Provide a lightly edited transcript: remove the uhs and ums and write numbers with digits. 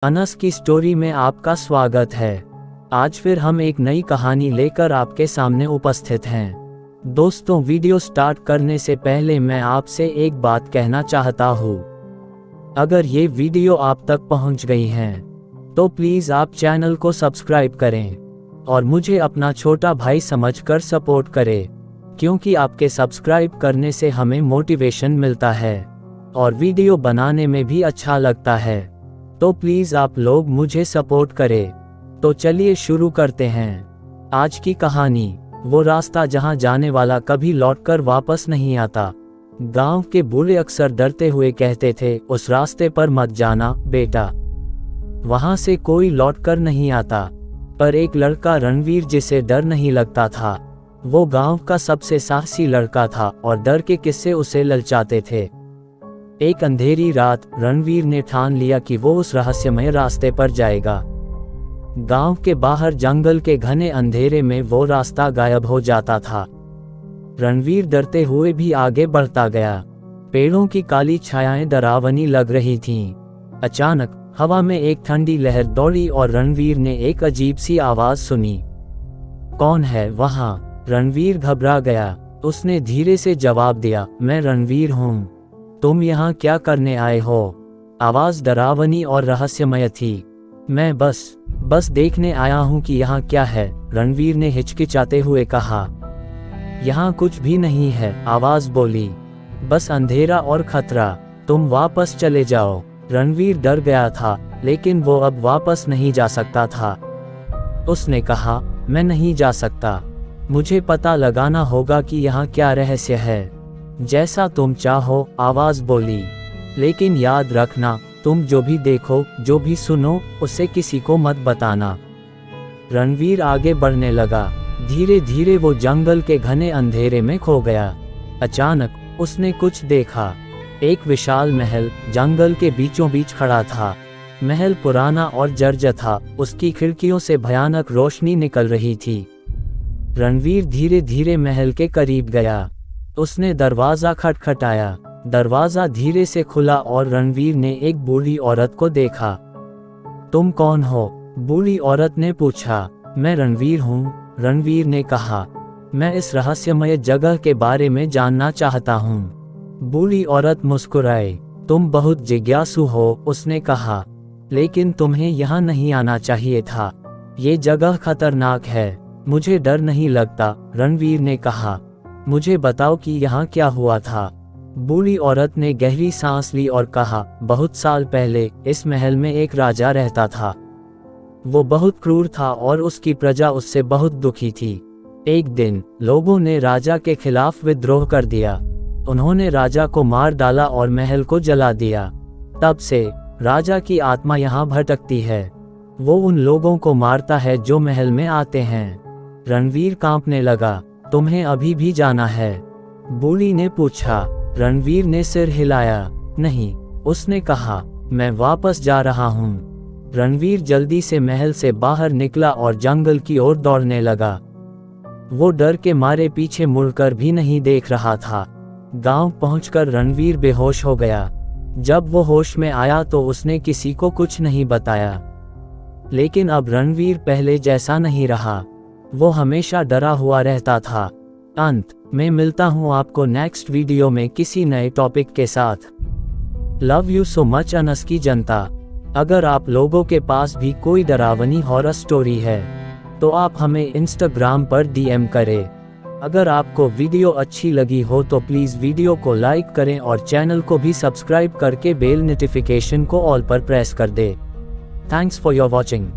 अनस की स्टोरी में आपका स्वागत है। आज फिर हम एक नई कहानी लेकर आपके सामने उपस्थित हैं। दोस्तों, वीडियो स्टार्ट करने से पहले मैं आपसे एक बात कहना चाहता हूँ। अगर ये वीडियो आप तक पहुँच गई है तो प्लीज़ आप चैनल को सब्सक्राइब करें और मुझे अपना छोटा भाई समझकर सपोर्ट करें, क्योंकि आपके सब्सक्राइब करने से हमें मोटिवेशन मिलता है और वीडियो बनाने में भी अच्छा लगता है। तो प्लीज़ आप लोग मुझे सपोर्ट करें। तो चलिए शुरू करते हैं आज की कहानी। वो रास्ता जहां जाने वाला कभी लौटकर वापस नहीं आता। गांव के बूढ़े अक्सर डरते हुए कहते थे, उस रास्ते पर मत जाना बेटा, वहां से कोई लौटकर नहीं आता। पर एक लड़का रणवीर, जिसे डर नहीं लगता था, वो गांव का सबसे साहसी लड़का था और डर के किस्से उसे ललचाते थे। एक अंधेरी रात रणवीर ने ठान लिया कि वो उस रहस्यमय रास्ते पर जाएगा। गांव के बाहर जंगल के घने अंधेरे में वो रास्ता गायब हो जाता था। रणवीर डरते हुए भी आगे बढ़ता गया। पेड़ों की काली छायाएं डरावनी लग रही थीं। अचानक हवा में एक ठंडी लहर दौड़ी और रणवीर ने एक अजीब सी आवाज सुनी। कौन है वहां? रणवीर घबरा गया। उसने धीरे से जवाब दिया, मैं रणवीर हूँ। तुम यहाँ क्या करने आए हो? आवाज डरावनी और रहस्यमय थी। मैं बस देखने आया हूँ कि यहाँ क्या है, रणवीर ने हिचकिचाते हुए कहा। यहाँ कुछ भी नहीं है, आवाज बोली, बस अंधेरा और खतरा। तुम वापस चले जाओ। रणवीर डर गया था, लेकिन वो अब वापस नहीं जा सकता था। उसने कहा, मैं नहीं जा सकता। मुझे पता लगाना होगा कि यहाँ क्या रहस्य है। जैसा तुम चाहो, आवाज बोली, लेकिन याद रखना, तुम जो भी देखो, जो भी सुनो, उसे किसी को मत बताना। रणवीर आगे बढ़ने लगा। धीरे धीरे वो जंगल के घने अंधेरे में खो गया। अचानक उसने कुछ देखा। एक विशाल महल जंगल के बीचों बीच खड़ा था। महल पुराना और जर्जर था, उसकी खिड़कियों से भयानक रोशनी निकल रही थी। रणवीर धीरे धीरे महल के करीब गया। उसने दरवाजा खटखटाया। दरवाजा धीरे से खुला और रणवीर ने एक बूढ़ी औरत को देखा। तुम कौन हो? बूढ़ी औरत ने पूछा। मैं रणवीर हूँ, रणवीर ने कहा। मैं इस रहस्यमय जगह के बारे में जानना चाहता हूँ। बूढ़ी औरत मुस्कुराई। तुम बहुत जिज्ञासु हो, उसने कहा, लेकिन तुम्हें यहाँ नहीं आना चाहिए था। ये जगह खतरनाक है। मुझे डर नहीं लगता, रणवीर ने कहा। मुझे बताओ कि यहाँ क्या हुआ था। बूढ़ी औरत ने गहरी सांस ली और कहा, बहुत साल पहले इस महल में एक राजा रहता था। वो बहुत क्रूर था और उसकी प्रजा उससे बहुत दुखी थी। एक दिन लोगों ने राजा के खिलाफ विद्रोह कर दिया। उन्होंने राजा को मार डाला और महल को जला दिया। तब से राजा की आत्मा यहाँ भटकती है। वो उन लोगों को मारता है जो महल में आते हैं। रणवीर कांपने लगा। तुम्हें अभी भी जाना है? बूढ़ी ने पूछा। रणवीर ने सिर हिलाया। नहीं, उसने कहा, मैं वापस जा रहा हूँ। रणवीर जल्दी से महल से बाहर निकला और जंगल की ओर दौड़ने लगा। वो डर के मारे पीछे मुड़कर भी नहीं देख रहा था। गांव पहुंचकर रणवीर बेहोश हो गया। जब वो होश में आया तो उसने किसी को कुछ नहीं बताया। लेकिन अब रणवीर पहले जैसा नहीं रहा। वो हमेशा डरा हुआ रहता था। अंत में मिलता हूँ आपको नेक्स्ट वीडियो में किसी नए टॉपिक के साथ। Love you so much Anas की जनता। अगर आप लोगों के पास भी कोई डरावनी हॉरर स्टोरी है तो आप हमें इंस्टाग्राम पर DM करें। अगर आपको वीडियो अच्छी लगी हो तो प्लीज़ वीडियो को लाइक करें और चैनल को भी सब्सक्राइब करके बेल नोटिफिकेशन को ऑल पर प्रेस कर दें। Thanks for your watching.